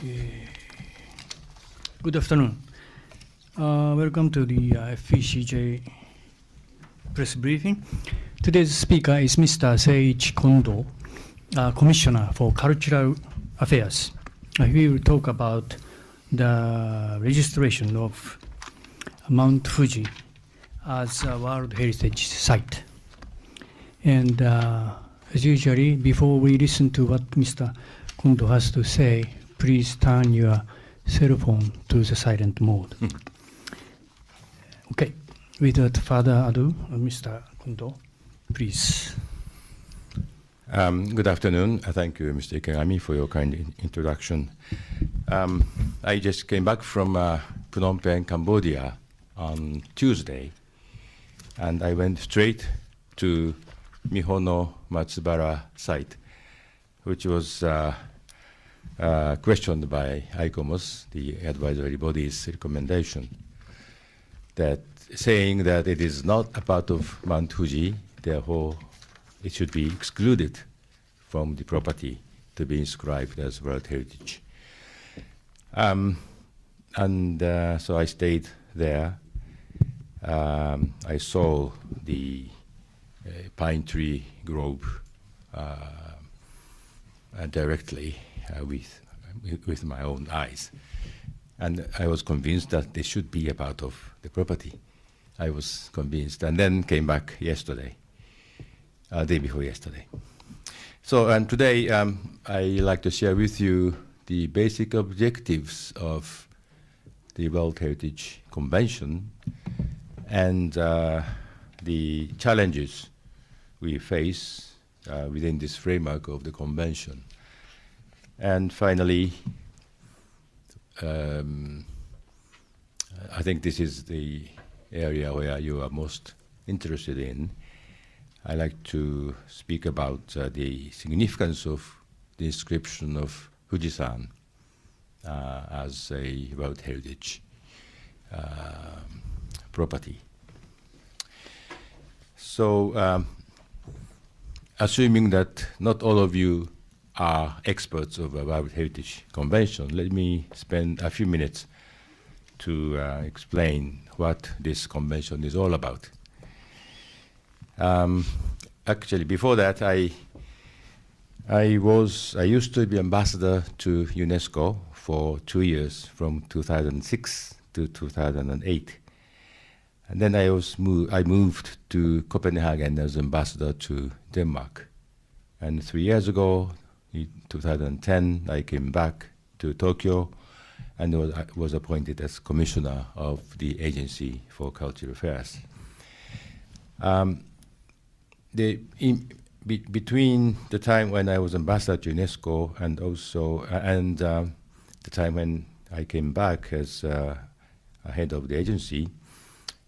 Okay. Good afternoon. Welcome to the FPCJ press briefing. Today's speaker is Mr. Seiichi Kondo, Commissioner for Cultural Affairs. He will talk about the registration of Mount Fuji as a World Heritage Site. And as usually, before we listen to what Mr. Kondo has to say, please turn your cell phone to the silent mode. Okay, without further ado, Mr. Kondo, please. Good afternoon. Thank you, Mr. Ikegami, for your kind introduction. I just came back from Phnom Penh, Cambodia on Tuesday, and I went straight to Mihono Matsubara site, which was questioned by ICOMOS, the advisory body's recommendation, that saying that it is not a part of Mount Fuji, therefore it should be excluded from the property to be inscribed as World Heritage. So I stayed there. I saw the pine tree grove directly with my own eyes. And I was convinced that they should be a part of the property. I was convinced, and then came back yesterday, day before yesterday. So, and today I like to share with you the basic objectives of the World Heritage Convention and the challenges we face within this framework of the convention. And finally, I think this is the area where you are most interested in. I like to speak about the significance of the inscription of Fuji-san as a World Heritage property. So, assuming that not all of you are experts of a World Heritage Convention, let me spend a few minutes to explain what this convention is all about. Actually, before that, I used to be ambassador to UNESCO for 2 years, from 2006 to 2008. And then I moved to Copenhagen as ambassador to Denmark. And 3 years ago, in 2010, I came back to Tokyo and was appointed as commissioner of the Agency for Cultural Affairs. Between the time when I was ambassador to UNESCO and also the time when I came back as head of the agency,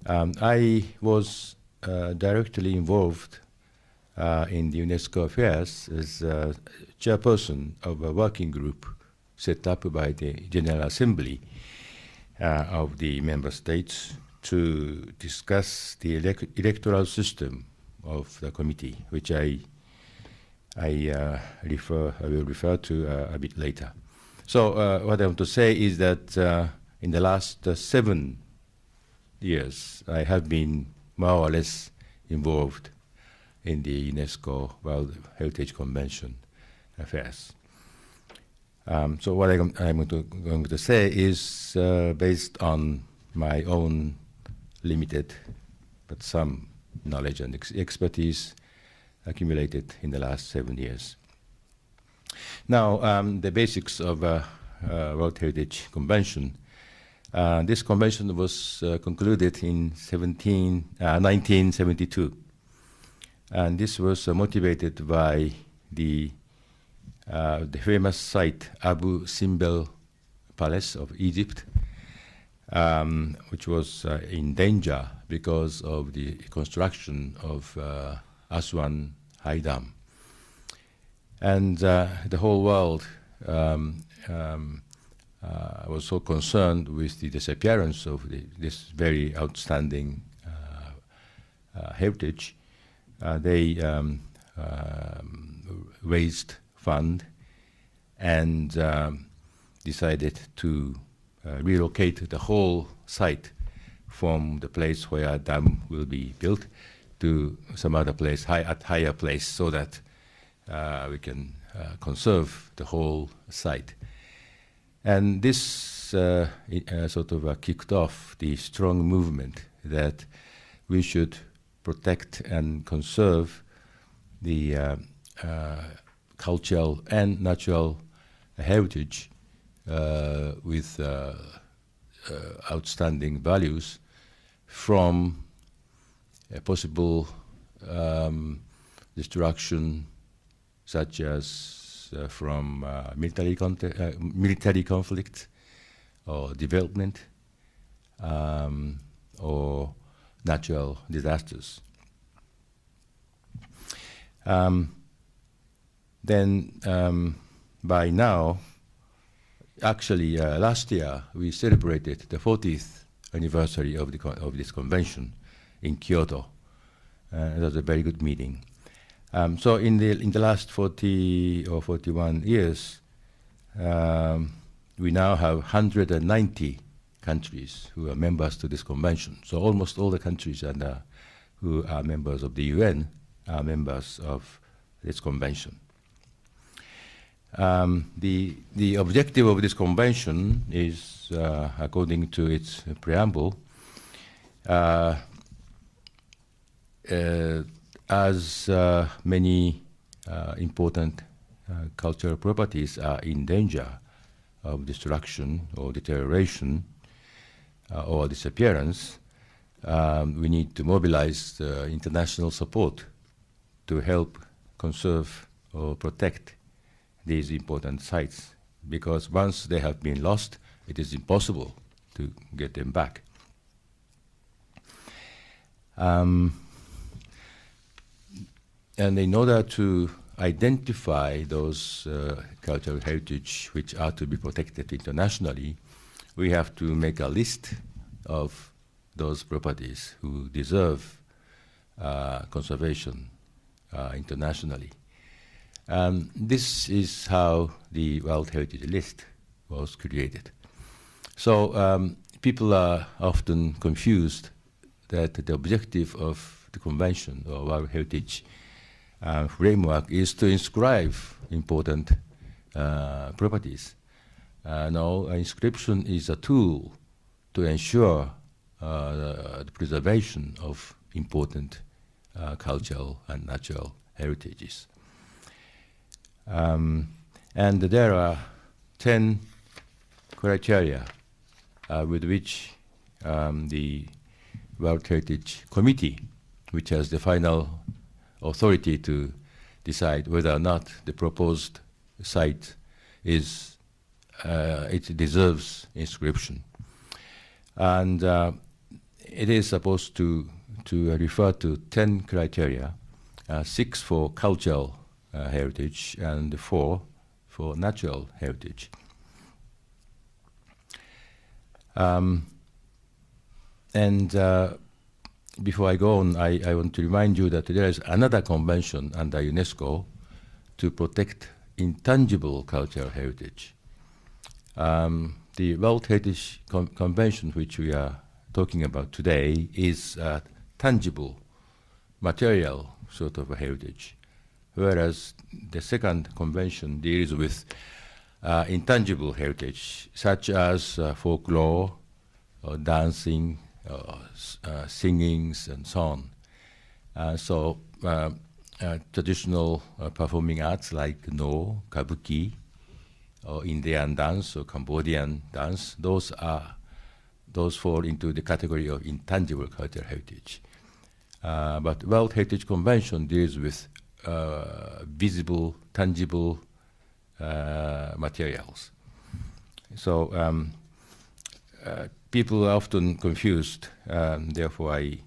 I was directly involved in the UNESCO affairs as chairperson of a working group set up by the General Assembly of the member states to discuss the electoral system of the committee, which I will refer to a bit later. So what I want to say is that in the last 7 years, I have been more or less involved in the UNESCO World Heritage Convention affairs. So what I'm going to say is based on my own limited but some knowledge and expertise accumulated in the last 7 years. Now, the basics of World Heritage Convention. This convention was concluded in 1972. And this was motivated by the famous site Abu Simbel Palace of Egypt, which was in danger because of the construction of Aswan High Dam. And the whole world was so concerned with the disappearance of this very outstanding heritage. They raised fund, and decided to relocate the whole site from the place where a dam will be built to some other place, higher place, so that we can conserve the whole site. And this sort of kicked off the strong movement that we should protect and conserve the cultural and natural heritage with outstanding values from a possible destruction, such as from military conflict or development or natural disasters. Then by now, actually last year we celebrated the 40th anniversary of this convention in Kyoto. It was a very good meeting. So in the last 40 or 41 years, we now have 190 countries who are members to this convention. So almost all the countries who are members of the UN are members of this convention. The objective of this convention is, according to its preamble, as many important cultural properties are in danger of destruction or deterioration or disappearance, we need to mobilize international support to help conserve or protect these important sites, because once they have been lost, it is impossible to get them back. And in order to identify those cultural heritage which are to be protected internationally, we have to make a list of those properties who deserve conservation internationally. This is how the World Heritage List was created. So people are often confused that the objective of the convention or World Heritage framework is to inscribe important properties. No, inscription is a tool to ensure the preservation of important cultural and natural heritages. And there are 10 criteria with which the World Heritage Committee, which has the final authority to decide whether or not the proposed site is it deserves inscription. And it is supposed to refer to 10 criteria, 6 for cultural heritage and 4 for natural heritage. Before I go on, I want to remind you that there is another convention under UNESCO to protect intangible cultural heritage. The World Heritage Convention, which we are talking about today, is a tangible, material sort of a heritage, whereas the second convention deals with intangible heritage, such as folklore, or dancing, singings, and so on. So traditional performing arts like No, Kabuki, or Indian dance or Cambodian dance, those fall into the category of intangible cultural heritage. But World Heritage Convention deals with visible, tangible materials. So people are often confused. Therefore, I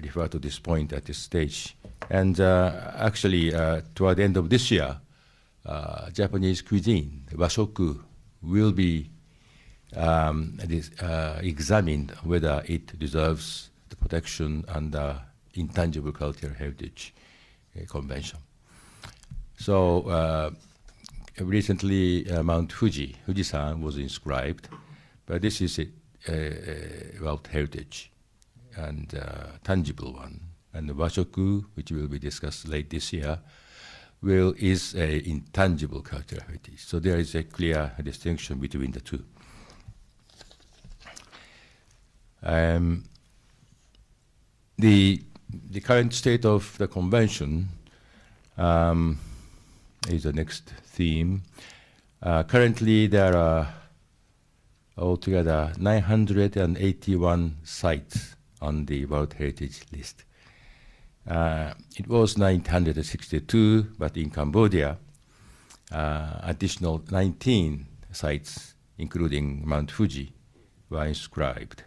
refer to this point at this stage. And actually, toward the end of this year, Japanese cuisine, washoku, will be examined whether it deserves the protection under Intangible Cultural Heritage Convention. So recently Mount Fuji, Fuji-san, was inscribed, but this is a World Heritage and tangible one. And the Washoku, which will be discussed late this year, is a intangible cultural heritage. So there is a clear distinction between the two. The current state of the convention is the next theme. Currently, there are altogether 981 sites on the World Heritage List. It was 962, but in Cambodia, additional 19 sites, including Mount Fuji, were inscribed.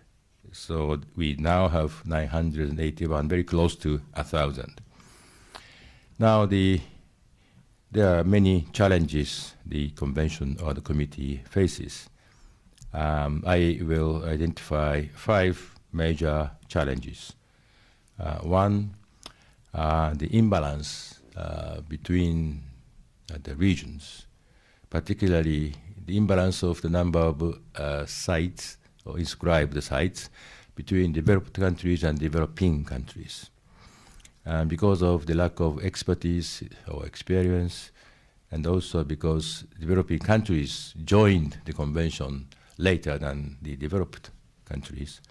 So we now have 981, very close to 1,000. Now there are many challenges the convention or the committee faces. I will identify 5 major challenges. One, the imbalance between the regions, particularly the imbalance of the number of sites or inscribed sites between developed countries and developing countries. Because of the lack of expertise or experience, and also because developing countries joined the convention later than the developed countries,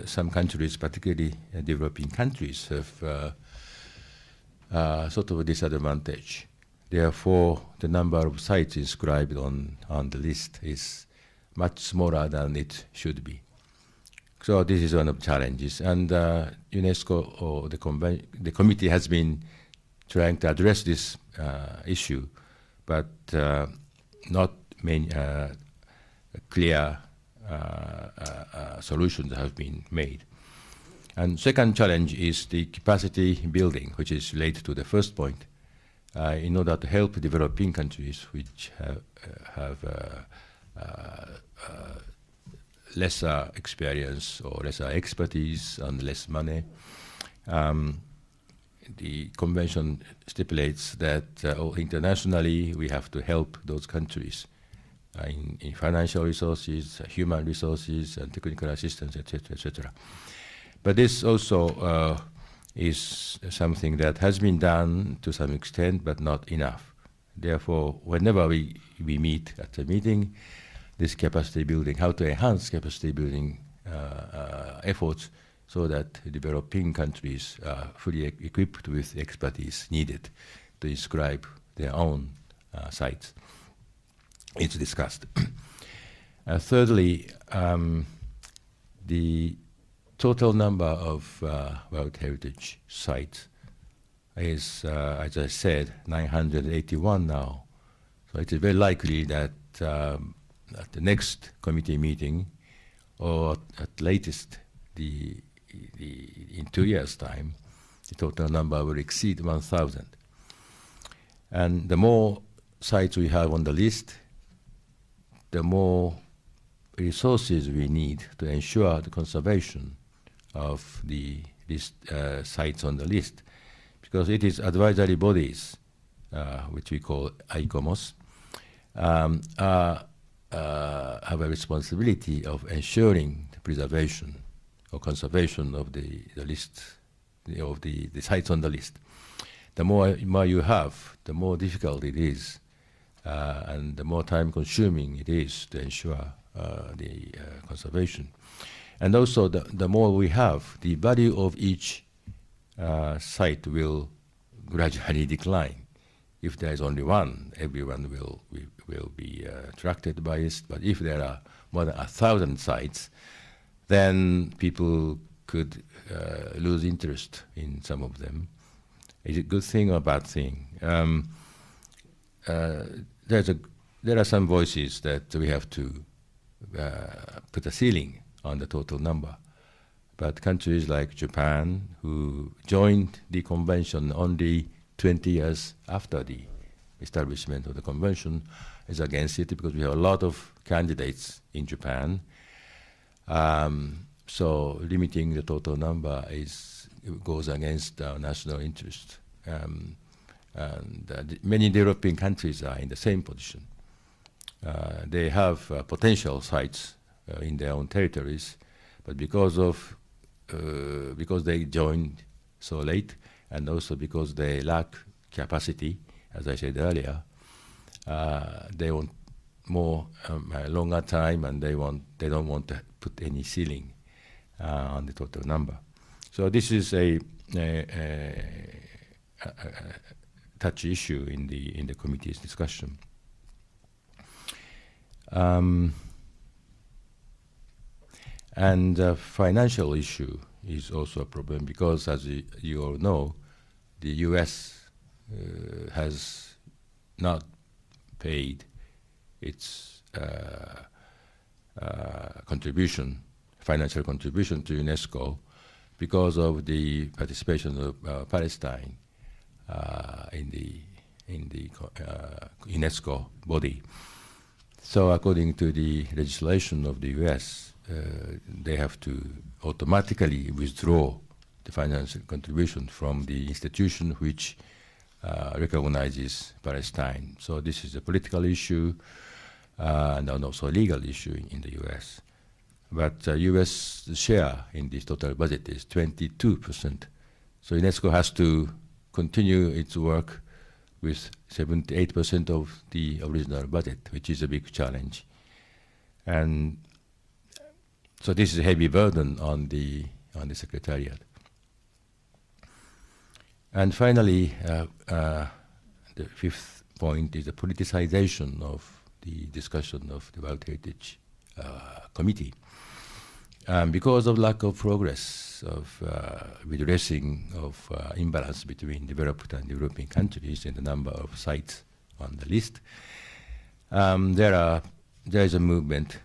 some countries, particularly developing countries, have sort of a disadvantage. Therefore, the number of sites inscribed on the list is much smaller than it should be. So this is one of the challenges. And UNESCO or the committee has been trying to address this issue, but not many clear solutions have been made. And second challenge is the capacity building, which is related to the first point. In order to help developing countries which have lesser experience or lesser expertise and less money, the convention stipulates that internationally we have to help those countries in financial resources, human resources, and technical assistance, etc., etc. But this also is something that has been done to some extent, but not enough. Therefore, whenever we meet at a meeting, this capacity building, how to enhance capacity building efforts so that developing countries are fully equipped with expertise needed to inscribe their own sites. It's discussed. Thirdly, the total number of World Heritage sites is, as I said, 981 now. So it is very likely that at the next committee meeting, or at latest in 2 years' time, the total number will exceed 1,000. And the more sites we have on the list, the more resources we need to ensure the conservation of the sites on the list, because it is advisory bodies, which we call ICOMOS, have a responsibility of ensuring the preservation or conservation of the list, of the sites on the list. The more you have, the more difficult it is, and the more time-consuming it is to ensure the conservation. And also, the more we have, the value of each site will gradually decline. If there is only one, everyone will be attracted by it. But if there are more than 1,000 sites, then people could lose interest in some of them. Is it a good thing or a bad thing? There are some voices that we have to put a ceiling on the total number. But countries like Japan, who joined the convention only 20 years after the establishment of the convention, is against it because we have a lot of candidates in Japan. So limiting the total number goes against our national interest. Many developing countries are in the same position. They have potential sites in their own territories, but because they joined so late, and also because they lack capacity, as I said earlier, they want more longer time, and they don't want to put any ceiling on the total number. So this is a touchy issue in the committee's discussion. And financial issue is also a problem because, as you all know, the U.S. Has not paid its financial contribution to UNESCO because of the participation of Palestine in the UNESCO body. So according to the legislation of the US, they have to automatically withdraw the financial contribution from the institution which recognizes Palestine. So this is a political issue and also a legal issue in the US. But US share in this total budget is 22%. So UNESCO has to continue its work with 78% of the original budget, which is a big challenge. And so this is a heavy burden on the Secretariat. And finally, the fifth point is the politicization of the discussion of the World Heritage Committee. Because of lack of progress of redressing of imbalance between developed and developing countries in the number of sites on the list, there is a movement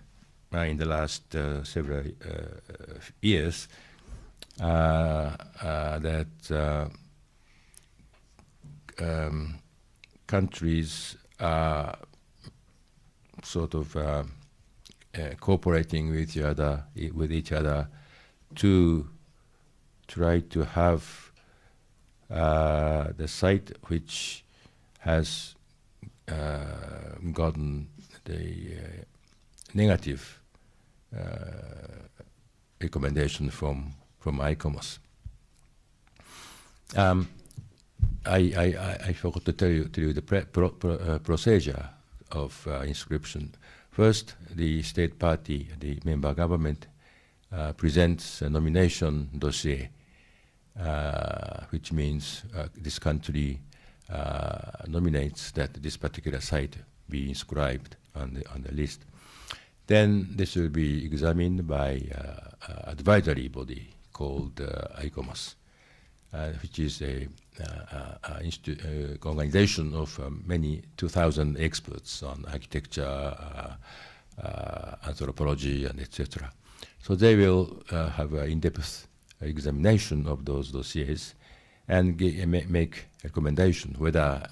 in the last several years that countries are sort of cooperating with each other to try to have the site which has gotten the negative recommendation from ICOMOS. I forgot to tell you the procedure of inscription. First, the state party, the member government, presents a nomination dossier, which means this country nominates that this particular site be inscribed on the list. Then this will be examined by an advisory body called ICOMOS, which is a organization of many 2,000 experts on architecture, anthropology, and etc. So they will have an in-depth examination of those dossiers and make recommendation whether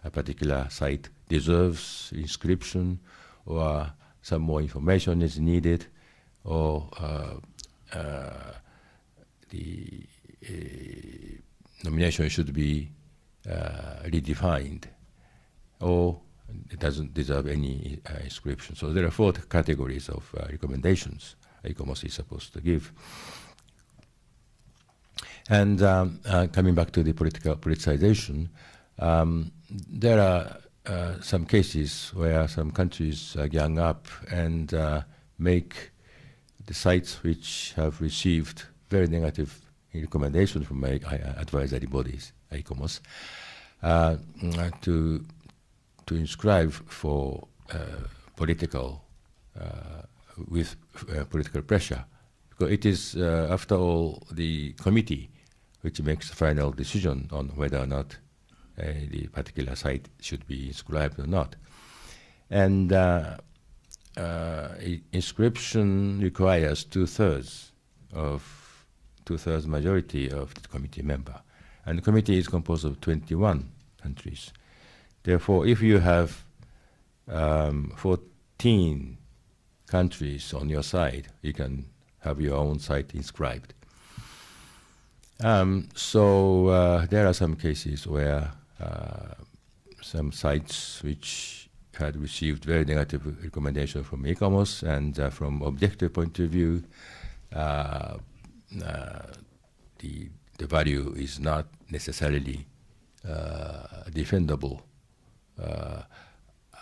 a particular site deserves inscription or some more information is needed, or the nomination should be redefined, or it doesn't deserve any inscription. So there are 4 categories of recommendations ICOMOS is supposed to give. And coming back to the politicization, there are some cases where some countries gang up and make the sites which have received very negative recommendation from advisory bodies, ICOMOS, to inscribe for political with political pressure, because it is after all the committee which makes the final decision on whether or not the particular site should be inscribed or not. And inscription requires two-thirds majority of the committee member. And the committee is composed of 21 countries. Therefore, if you have 14 countries on your side, you can have your own site inscribed. There are some cases where some sites which had received very negative recommendation from ICOMOS, and from objective point of view, the value is not necessarily defendable,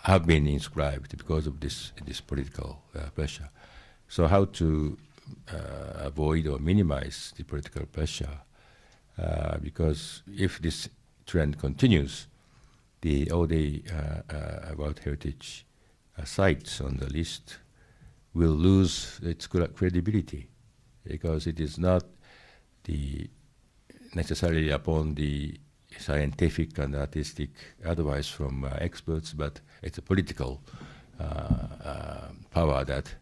have been inscribed because of this political pressure. So how to avoid or minimize the political pressure? Because if this trend continues, all the World Heritage sites on the list will lose its credibility, because it is not necessarily upon the scientific and artistic advice from experts, but it's a political power that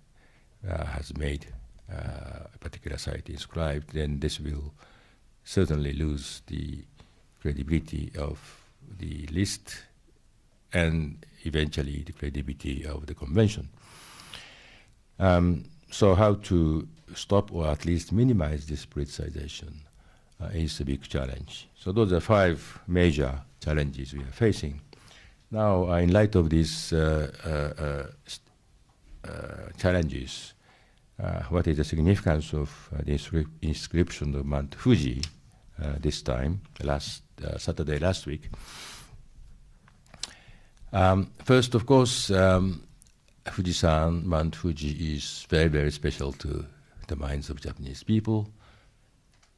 has made a particular site inscribed. Then this will certainly lose the credibility of the list and eventually the credibility of the convention. So how to stop or at least minimize this politicization is a big challenge. So those are 5 major challenges we are facing. Now, in light of these challenges, what is the significance of the inscription of Mount Fuji this time, Saturday last week? First, of course, Fuji-san, Mount Fuji is very, very special to the minds of Japanese people.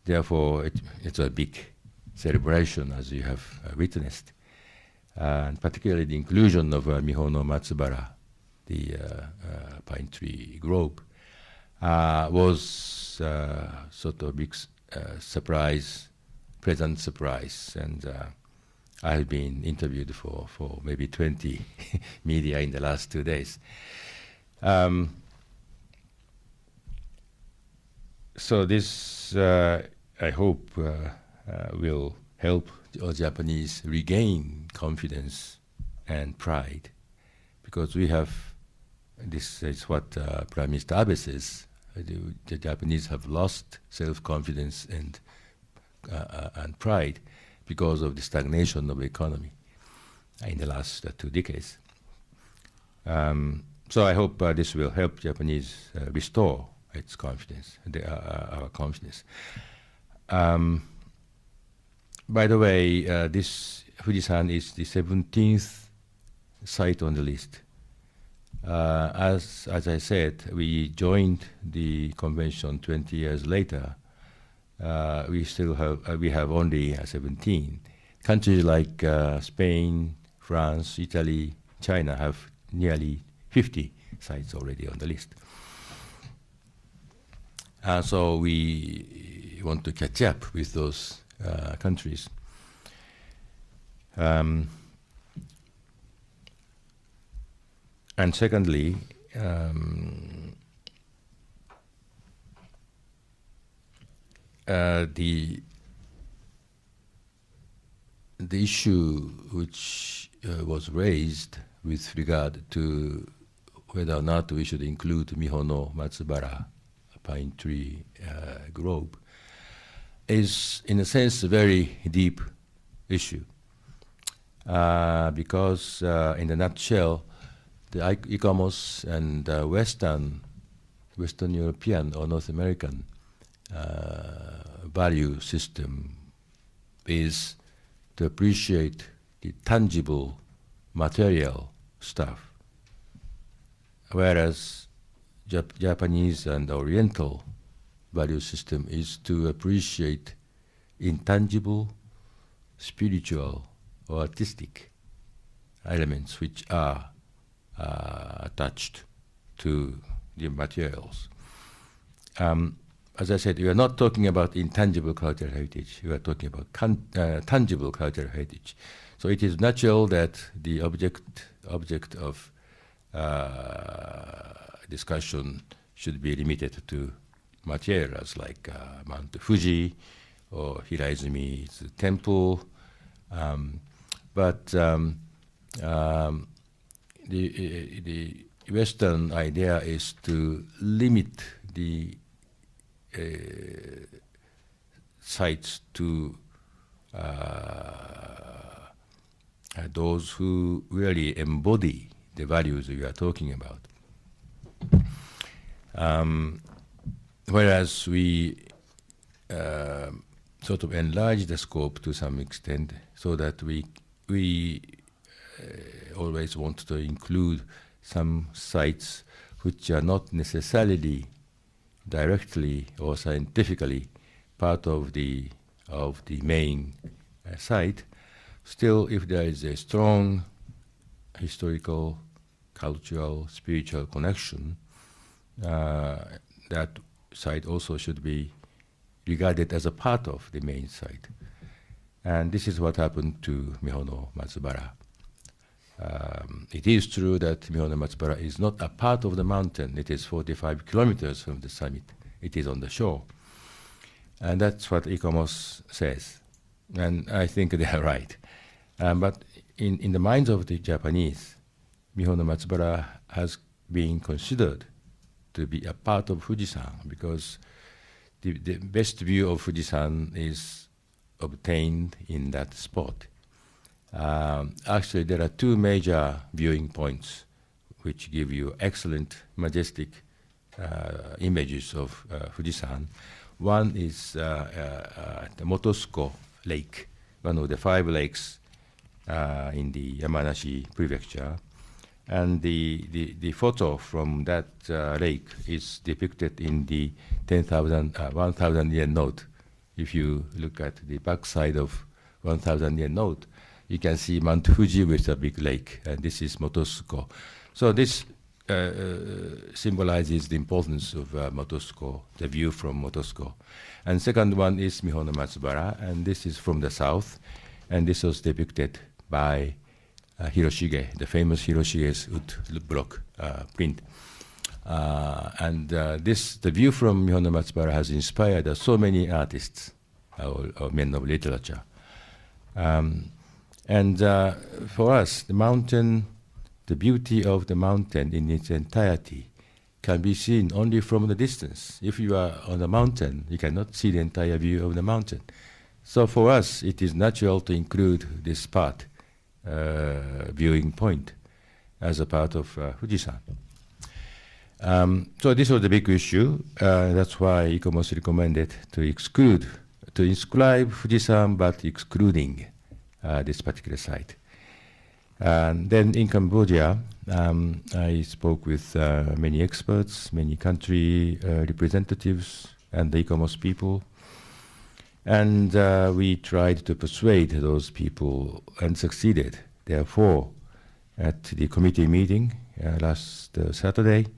Therefore, it's a big celebration, as you have witnessed. And particularly the inclusion of Mihono Matsubara, the pine tree grove, was sort of a big surprise, pleasant surprise. And I have been interviewed for maybe 20 media in the last 2 days. So this, I hope, will help all Japanese regain confidence and pride, because we have, this is what Prime Minister Abe says, the Japanese have lost self-confidence and pride because of the stagnation of the economy in the last 2 decades. So I hope this will help Japanese restore its confidence, our confidence. By the way, this Fuji-san is the 17th site on the list. As I said, we joined the convention 20 years later. We have only 17. Countries like Spain, France, Italy, China have nearly 50 sites already on the list. So we want to catch up with those countries. And secondly, the issue which was raised with regard to whether or not we should include Mihono Matsubara pine tree grove is, in a sense, a very deep issue, because in a nutshell, the ICOMOS and Western European or North American value system is to appreciate the tangible material stuff, whereas Japanese and Oriental value system is to appreciate intangible, spiritual, or artistic elements which are attached to the materials. As I said, we are not talking about intangible cultural heritage. We are talking about tangible cultural heritage. So it is natural that the object of discussion should be limited to materials like Mount Fuji or Hiraizumi's temple. But the Western idea is to limit the sites to those who really embody the values we are talking about. Whereas we sort of enlarge the scope to some extent so that we always want to include some sites which are not necessarily directly or scientifically part of the main site. Still, if there is a strong historical, cultural, spiritual connection, that site also should be regarded as a part of the main site. And this is what happened to Mihono Matsubara. It is true that Mihono Matsubara is not a part of the mountain. It is 45 kilometers from the summit. It is on the shore. And that's what ICOMOS says. And I think they are right. But in the minds of the Japanese, Mihono Matsubara has been considered to be a part of Fujisan because the best view of Fujisan is obtained in that spot. Actually, there are two major viewing points which give you excellent, majestic images of Fujisan. One is the Motosuko Lake, one of the 5 lakes in the Yamanashi prefecture. And the photo from that lake is depicted in the 1,000 yen note. If you look at the back side of 1,000 yen note, you can see Mount Fuji with a big lake, and this is Motosuko. So this symbolizes the importance of Motosuko, the view from Motosuko. And second one is Mihono Matsubara, and this is from the south, and this was depicted by Hiroshige, the famous Hiroshige's wood block print. The view from Mihono Matsubara has inspired so many artists or men of literature. For us, the mountain, the beauty of the mountain in its entirety can be seen only from the distance. If you are on the mountain, you cannot see the entire view of the mountain. So for us, it is natural to include this part, viewing point, as a part of Fujisan. So this was the big issue. That's why ICOMOS recommended to inscribe Fujisan, but excluding this particular site. And then in Cambodia, I spoke with many experts, many country representatives, and the ICOMOS people. And we tried to persuade those people and succeeded. Therefore, at the committee meeting last Saturday,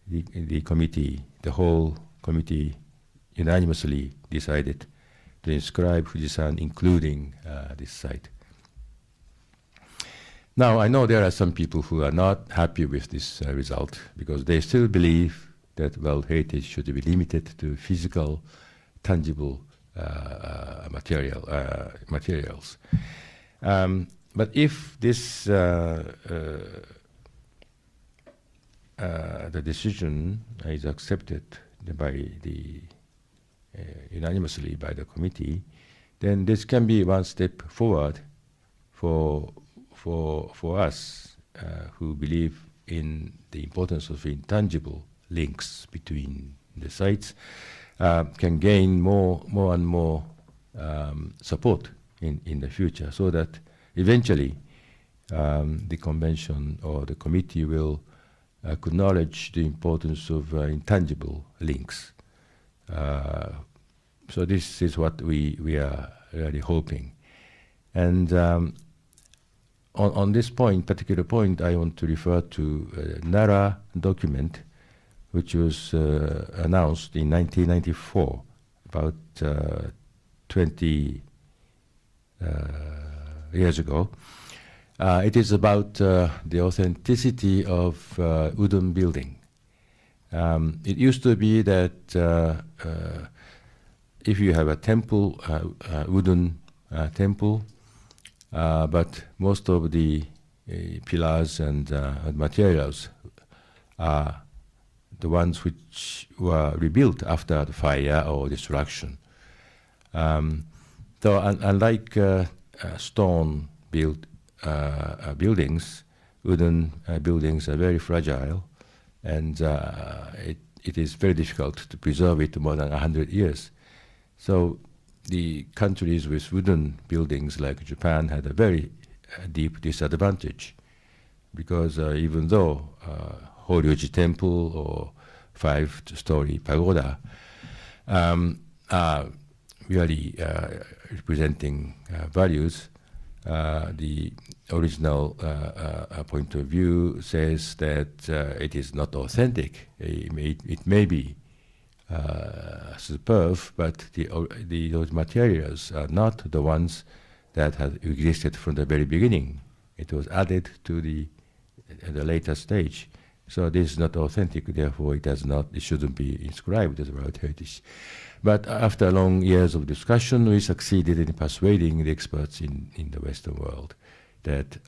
the whole committee unanimously decided to inscribe Fujisan, including this site. Now, I know there are some people who are not happy with this result because they still believe that World Heritage should be limited to physical, tangible materials. But if this the decision is accepted by unanimously by the committee, then this can be one step forward for us who believe in the importance of intangible links between the sites, can gain more and more support in the future, so that eventually the convention or the committee will acknowledge the importance of intangible links. So this is what we are really hoping. And on this particular point, I want to refer to a NARA document which was announced in 1994, about 20 years ago. It is about the authenticity of wooden building. It used to be that if you have a temple, wooden temple, but most of the pillars and materials are the ones which were rebuilt after the fire or destruction. Unlike stone buildings, wooden buildings are very fragile, and it is very difficult to preserve it more than 100 years. So the countries with wooden buildings like Japan had a very deep disadvantage, because even though Horyuji Temple or 5-story pagoda are really representing values, the original point of view says that it is not authentic. It may be superb, but those materials are not the ones that had existed from the very beginning. It was added to the later stage. So this is not authentic, therefore it shouldn't be inscribed as World Heritage. But after long years of discussion, we succeeded in persuading the experts in the Western world that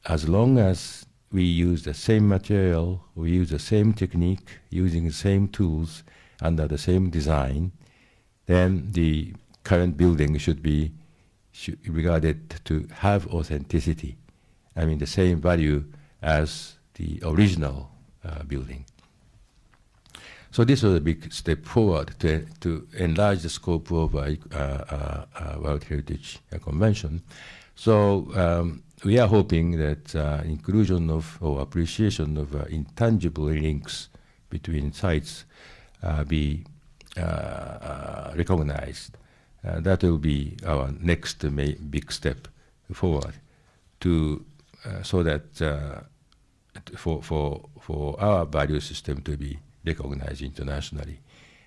as long as we use the same material, we use the same technique, using the same tools, under the same design, then the current building should be regarded to have authenticity. I mean, the same value as the original building. So this was a big step forward to enlarge the scope of World Heritage Convention. So we are hoping that inclusion of or appreciation of intangible links between sites be recognized. That will be our next big step forward to so that for our value system to be recognized internationally,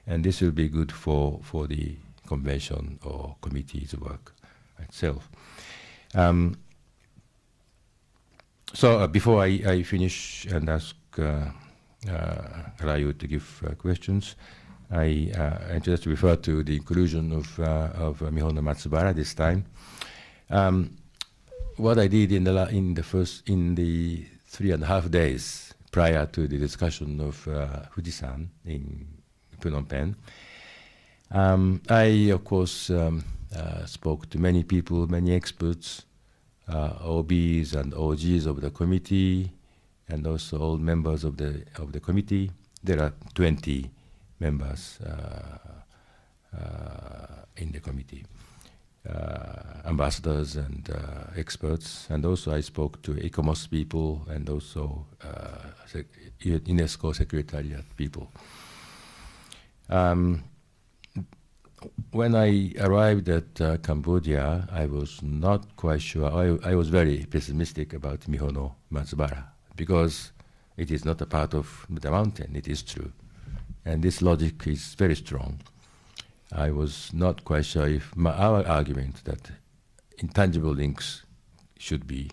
and this will be good for the convention or committee's work itself. So before I finish and ask Rayu to give questions, I just refer to the inclusion of Mihono Matsubara this time. What I did in the 3.5 days prior to the discussion of Fuji-san in Phnom Penh, I of course spoke to many people, many experts, OBs and OGs of the committee, and also all members of the committee. There are 20 members in the committee, ambassadors and experts, and also I spoke to ICOMOS people and also UNESCO Secretariat people. When I arrived at Cambodia, I was not quite sure. I was very pessimistic about Mihono Matsubara because it is not a part of the mountain, it is true. And this logic is very strong. I was not quite sure if our argument that intangible links should be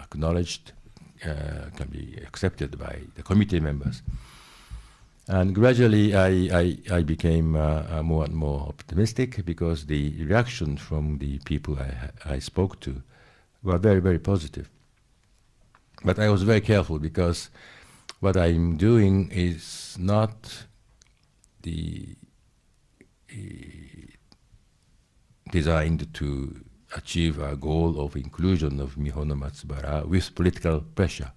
acknowledged, can be accepted by the committee members. And gradually I became more and more optimistic because the reaction from the people I spoke to were very, very positive. But I was very careful because what I'm doing is not designed to achieve a goal of inclusion of Mihono Matsubara with political pressure.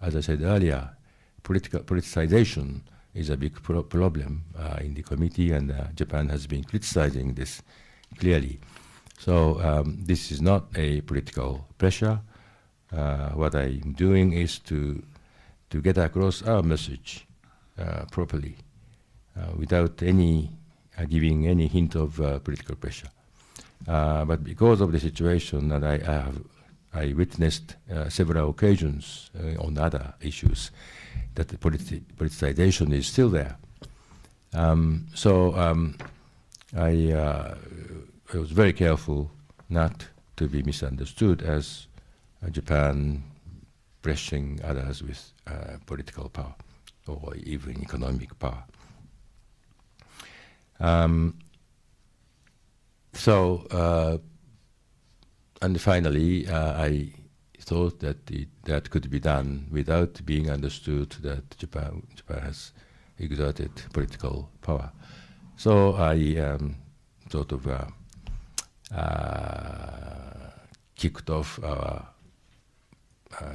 As I said earlier, politicization is a big problem in the committee, and Japan has been criticizing this clearly. So this is not a political pressure. What I'm doing is to get across our message properly, without any giving any hint of political pressure. But because of the situation that I witnessed several occasions on other issues, that the politicization is still there. So I was very careful not to be misunderstood as Japan pressing others with political power or even economic power. And finally, I thought that that could be done without being understood that Japan has exerted political power. So I sort of kicked off our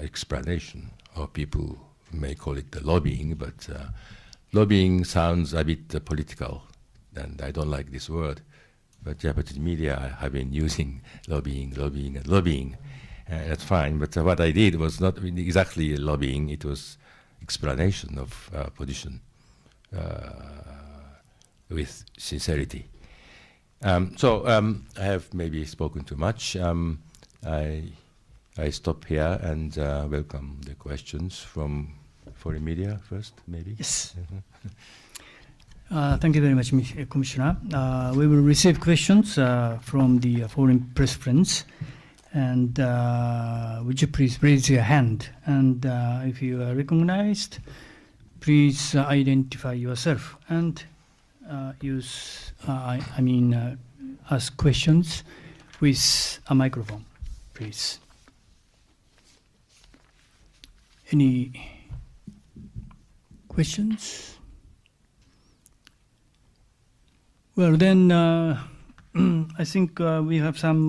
explanation, or people may call it the lobbying, but lobbying sounds a bit political, and I don't like this word. But Japanese media have been using lobbying, and lobbying. That's fine, but what I did was not really exactly lobbying, it was explanation of position with sincerity. So I have maybe spoken too much. I stop here and welcome the questions from foreign media first, maybe. Yes. Thank you very much, Commissioner. We will receive questions from the foreign press friends. And would you please raise your hand? And if you are recognized, please identify yourself and ask questions with a microphone, please. Any questions? Well, then I think we have some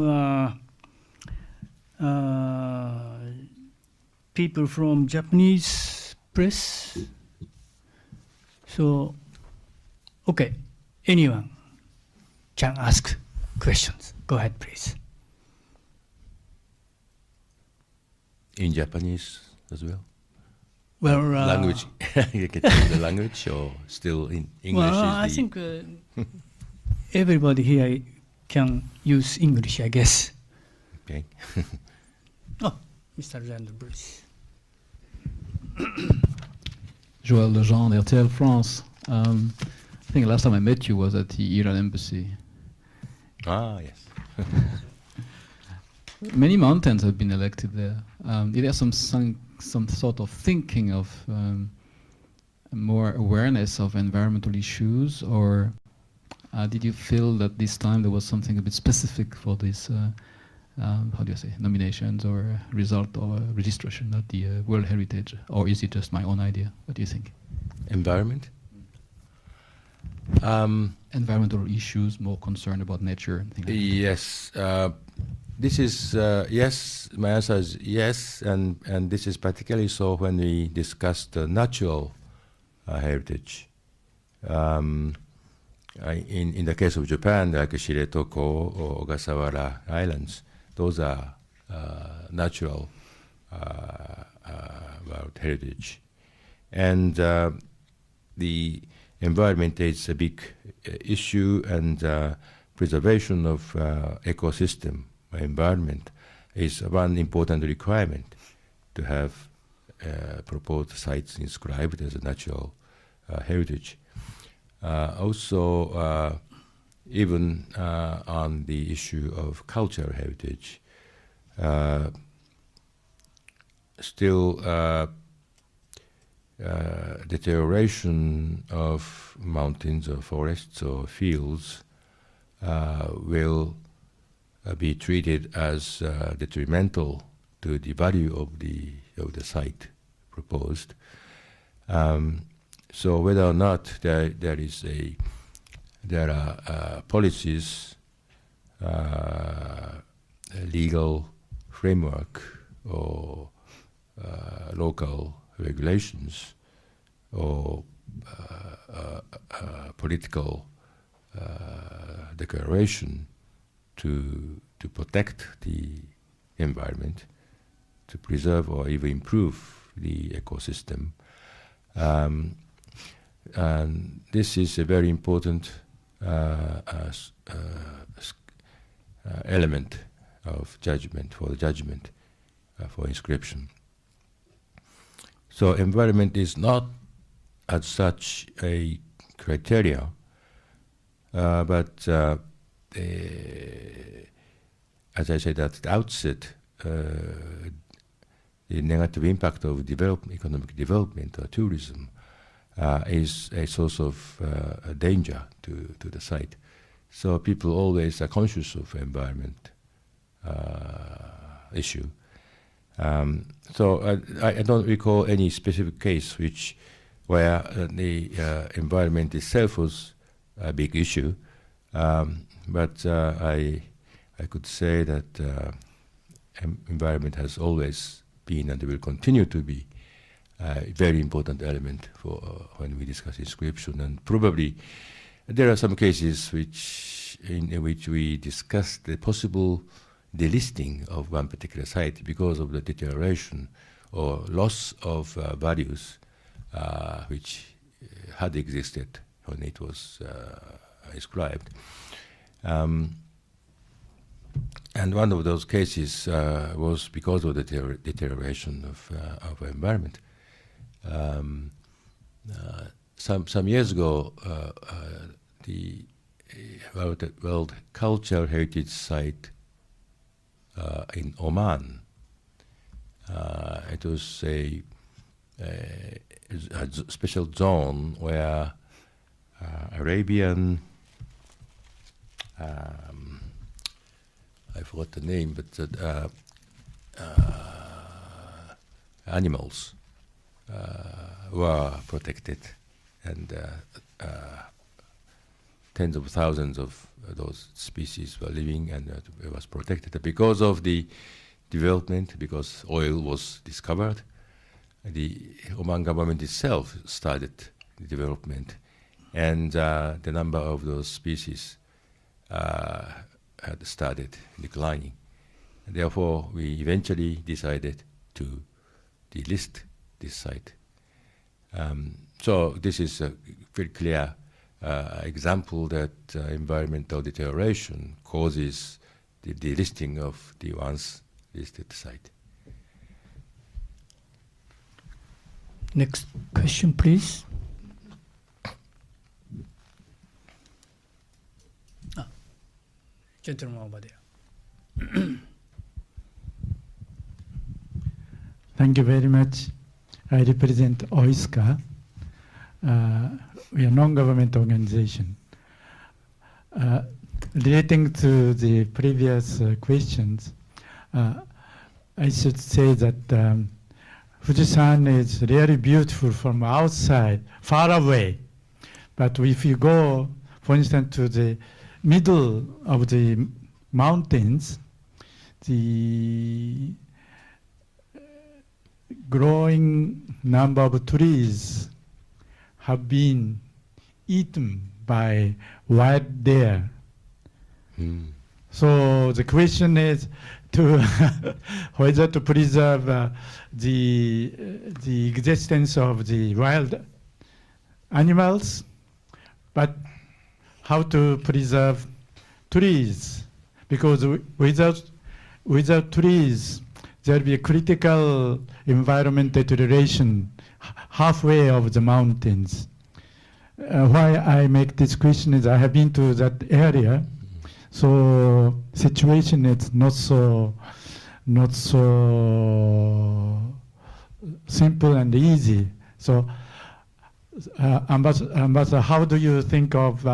people from Japanese press. So, okay, anyone can ask questions. Go ahead, please. In Japanese as well? Well, language. You can change the language, or still in English? Well, I think everybody here can use English, I guess. Okay. Oh, Mr. Alexander, please. Joël Lejean, RTL France. I think the last time I met you was at the Iran embassy. Ah, yes. Many mountains have been elected there. Is there some sort of thinking of more awareness of environmental issues, or did you feel that this time there was something a bit specific for this, how do you say, nominations or result or registration at the World Heritage, or is it just my own idea? What do you think? Environment? Environmental issues, more concerned about nature and things like that. Yes. This is, yes, my answer is yes, and this is particularly so when we discuss the natural heritage. In the case of Japan, like Shiretoko or Ogasawara Islands, those are natural world heritage. And the environment is a big issue, and preservation of ecosystem environment is one important requirement to have proposed sites inscribed as a natural heritage. Also, even on the issue of cultural heritage, still deterioration of mountains or forests or fields will be treated as detrimental to the value of the site proposed. So whether or not there are policies, legal framework, or local regulations, or political declaration to protect the environment, to preserve or even improve the ecosystem. And this is a very important element of judgment, for inscription. So environment is not as such a criteria, but as I said at the outset, the negative impact of economic development or tourism is a source of danger to the site. So people always are conscious of environment issue. So I don't recall any specific case where the environment itself was a big issue. But I could say that environment has always been and will continue to be a very important element for when we discuss inscription. And probably there are some cases in which we discuss the possible delisting of one particular site because of the deterioration or loss of values which had existed when it was inscribed. And one of those cases was because of the deterioration of environment. Some years ago, the World Cultural Heritage Site in Oman, it was a special zone where Arabian, I forgot the name, but animals were protected, and tens of thousands of those species were living, and it was protected because of the development, because oil was discovered. The Oman government itself started the development, and the number of those species had started declining. Therefore, we eventually decided to delist this site. So this is a very clear example that environmental deterioration causes the delisting of the once listed site. Next question, please. Gentleman over there. Thank you very much. I represent OISCA. We are a non-government organization. Relating to the previous questions, I should say that Fuji-san is really beautiful from outside, far away. But if you go, for instance, to the middle of the mountains, the growing number of trees have been eaten by wild deer. So the question is to whether to preserve the existence of the wild animals, but how to preserve trees, because without trees there will be a critical environmental deterioration halfway of the mountains. Why I make this question is I have been to that area, so situation is not so simple and easy. So, Ambassador, how do you think of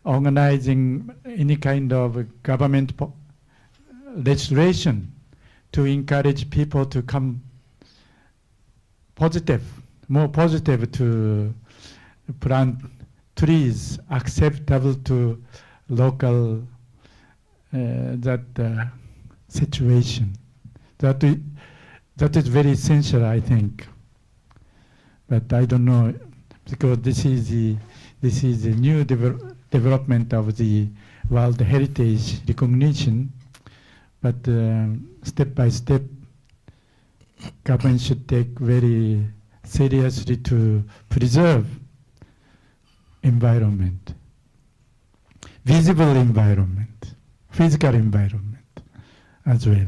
organizing any kind of government legislation to encourage people to come more positive to plant trees acceptable to local situation? That is very essential, I think. But I don't know, because this is the new development of the World Heritage recognition. But step by step, government should take very seriously to preserve environment, visible environment, physical environment as well.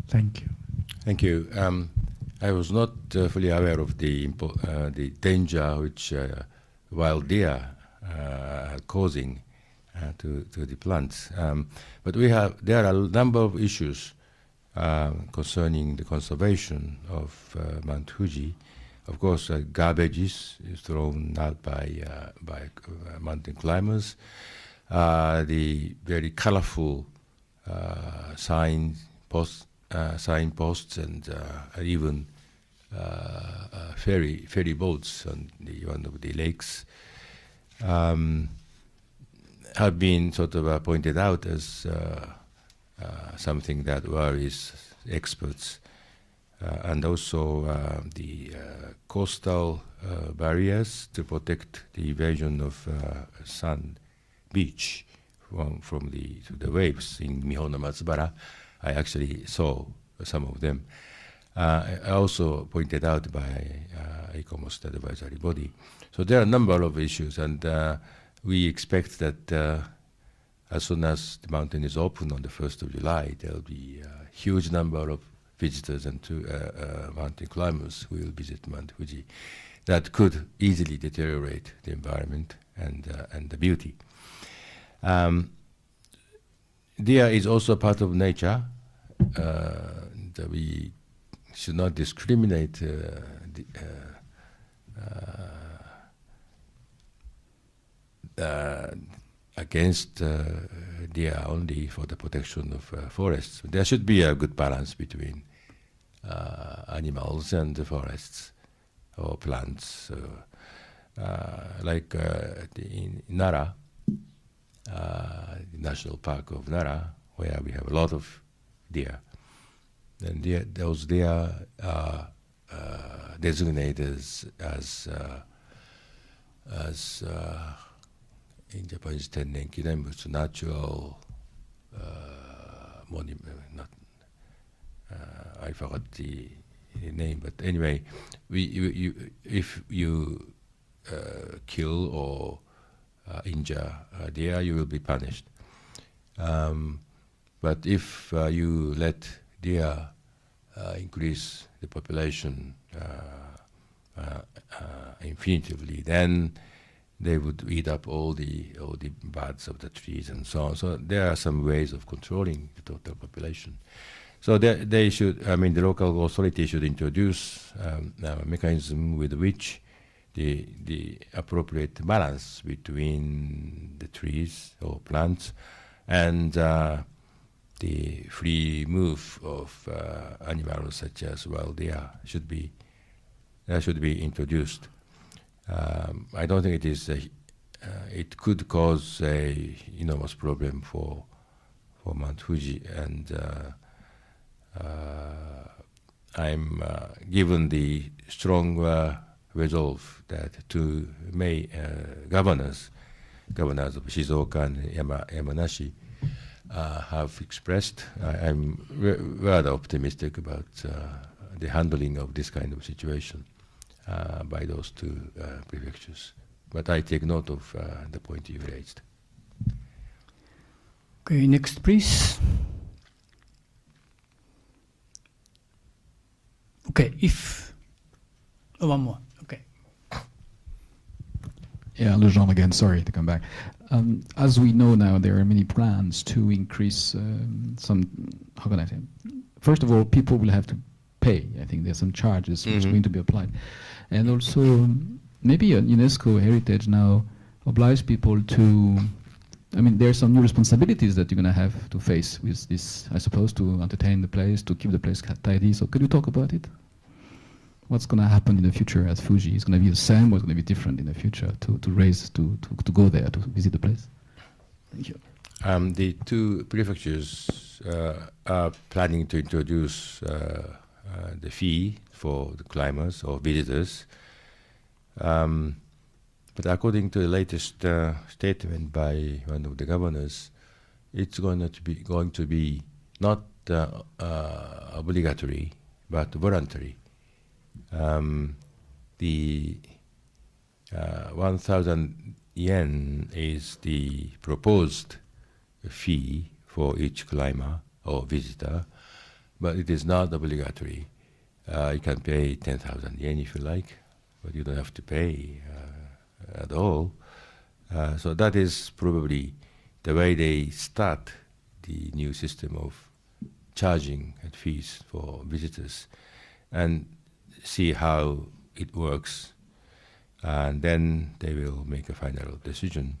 Thank you. Thank you. I was not fully aware of the danger which wild deer are causing to the plants. But there are a number of issues concerning the conservation of Mount Fuji. Of course, garbage is thrown out by mountain climbers. The very colorful signposts and even ferry boats on one of the lakes. have been sort of pointed out as something that worries experts, and also the coastal barriers to protect the invasion of sand beach from the waves in Mihono Matsubara. I actually saw some of them. Also pointed out by ICOMOS, the advisory body. So there are a number of issues, and we expect that as soon as the mountain is open on the 1st of July, there will be a huge number of visitors and mountain climbers who will visit Mount Fuji. That could easily deteriorate the environment and the beauty. Deer is also part of nature. That we should not discriminate against deer only for the protection of forests. There should be a good balance between animals and the forests or plants. Like in Nara, the National Park of Nara, where we have a lot of deer. And those deer are designated as in Japanese Tennen Kirenbutsu, natural monument. Not, I forgot the name, but anyway, if you kill or injure a deer, you will be punished. But if you let deer increase the population infinitively, then they would eat up all the buds of the trees and so on. So there are some ways of controlling the total population. So they should, I mean, the local authority should introduce a mechanism with which the appropriate balance between the trees or plants and the free move of animals such as wild deer should be introduced. I don't think it is. It could cause a enormous problem for Mount Fuji, and I'm given the strong resolve that two governors of Shizuoka and Yamanashi have expressed. I'm rather optimistic about the handling of this kind of situation by those two prefectures. But I take note of the point you raised. Okay, next, please. Okay, one more. Okay. Yeah, Lejean again, sorry to come back. As we know now, there are many plans to increase how can I say? First of all, people will have to pay. I think there's some charges which are going to be applied. And also, maybe a UNESCO heritage now obliges people to, I mean, there are some new responsibilities that you're going to have to face with this, I suppose, to entertain the place, to keep the place tidy. So could you talk about it? What's going to happen in the future at Fuji? Is going to be the same or is going to be different in the future to go there, to visit the place? Thank you. The two prefectures are planning to introduce the fee for the climbers or visitors. But according to the latest statement by one of the governors, it's going to be not obligatory, but voluntary. The 1,000 yen is the proposed fee for each climber or visitor, but it is not obligatory. You can pay 10,000 yen if you like, but you don't have to pay at all. So that is probably the way they start the new system of charging and fees for visitors, and see how it works, and then they will make a final decision.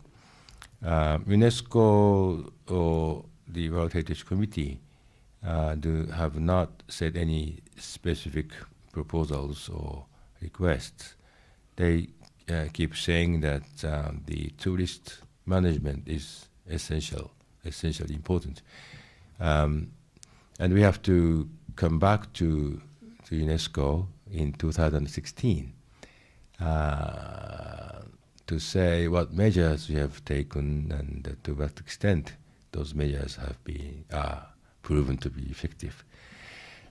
UNESCO or the World Heritage Committee have not said any specific proposals or requests. They keep saying that the tourist management is essentially important. And we have to come back to UNESCO in 2016 to say what measures we have taken and to what extent those measures have been proven to be effective.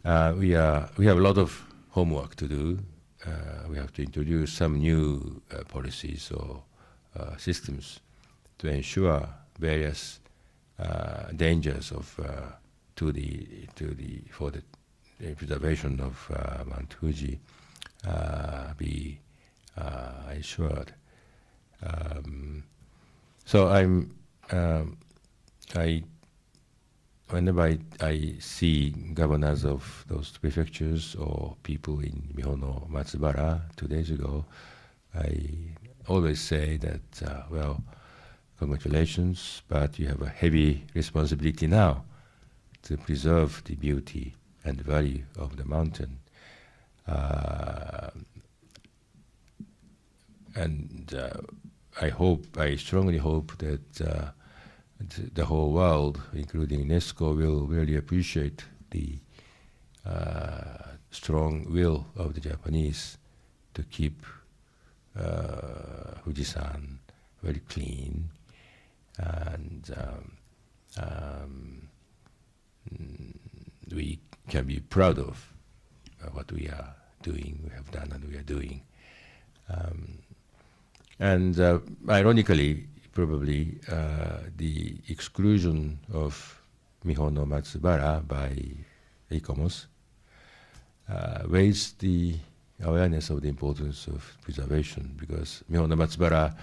We have a lot of homework to do. We have to introduce some new policies or systems to ensure various dangers of for the preservation of Mount Fuji be ensured. So whenever I see governors of those prefectures or people in Mihono Matsubara 2 days ago, I always say that, well, congratulations, but you have a heavy responsibility now to preserve the beauty and value of the mountain. And I strongly hope that the whole world, including UNESCO, will really appreciate the strong will of the Japanese to keep Fuji-san very clean, and we can be proud of what we are doing, we have done, and we are doing. And ironically, probably the exclusion of Mihono Matsubara by ICOMOS raised the awareness of the importance of preservation, because Mihono Matsubara,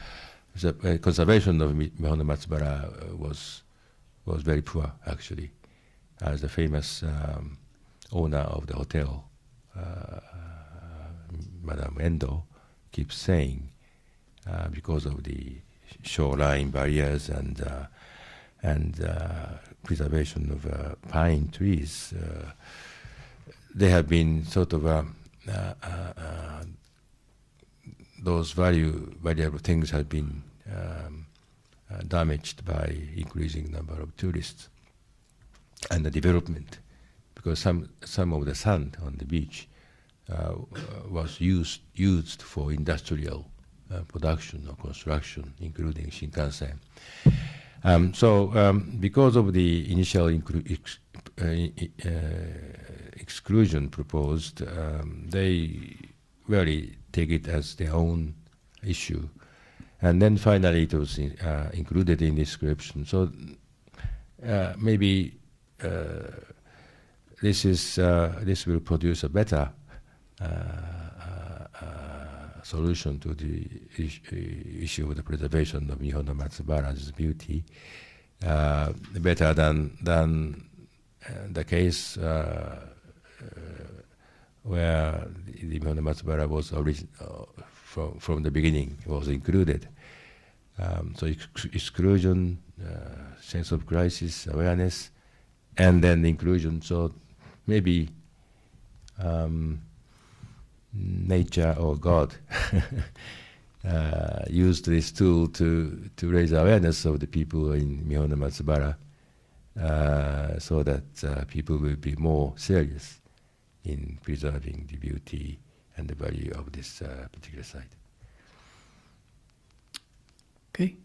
the conservation of Mihono Matsubara was very poor, actually, as the famous owner of the hotel, Madame Endo, keeps saying, because of the shoreline barriers and preservation of pine trees, they have been sort of those valuable things have been damaged by increasing number of tourists and the development, because some of the sand on the beach was used for industrial production or construction, including Shinkansen. Because of the initial exclusion proposed, they really take it as their own issue, and then finally it was included in the description. So maybe this will produce a better solution to the issue of the preservation of Mihono Matsubara's beauty, better than the case where the Mihono Matsubara was from the beginning was included. So exclusion, sense of crisis, awareness, and then inclusion. So maybe nature or God used this tool to raise awareness of the people in Mihono Matsubara, so that people will be more serious in preserving the beauty and the value of this particular site. Okay.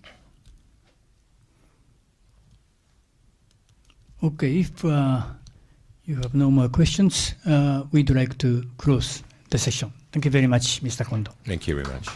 Okay, if you have no more questions, we'd like to close the session. Thank you very much, Mr. Kondo. Thank you very much.